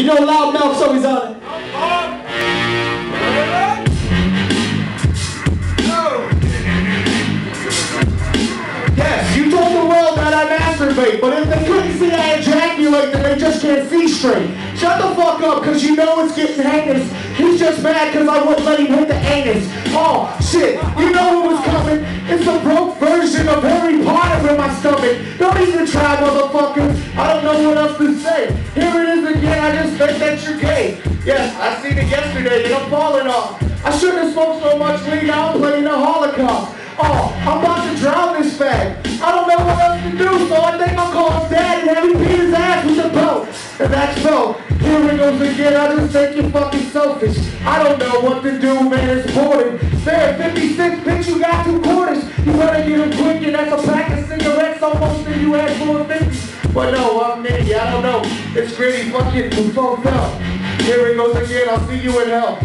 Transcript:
You know Loud Mouth's always on it. Yes, you told the world that I masturbate, but if they couldn't see I ejaculate, then they just can't see straight. Shut the fuck up, cause you know it's getting heinous. He's just mad cause I wouldn't let him hit the anus. Oh, shit, you know what was coming? It's a broke version of Harry Potter in my stomach. Don't even try, motherfucker. I don't know what else to say. Here it is again, I just think that you're gay. Yes, I seen it yesterday and I'm falling off. I shouldn't have smoked so much weed, now I'm playing the Holocaust. Oh, I'm about to drown this fag. I don't know what else to do, so I think I'll call his dad and have him beat his ass with a belt. And that's so. Here it goes again, I just think you're fucking selfish. I don't know what to do, man, it's boring. There, 56, bitch, you got 2 quarters. You better get them quick, and that's a pack of cigarettes almost that you had full of 50. But no, I'm nitty, I don't know. It's gritty, fucking fucked up. Here it goes again, I'll see you in hell.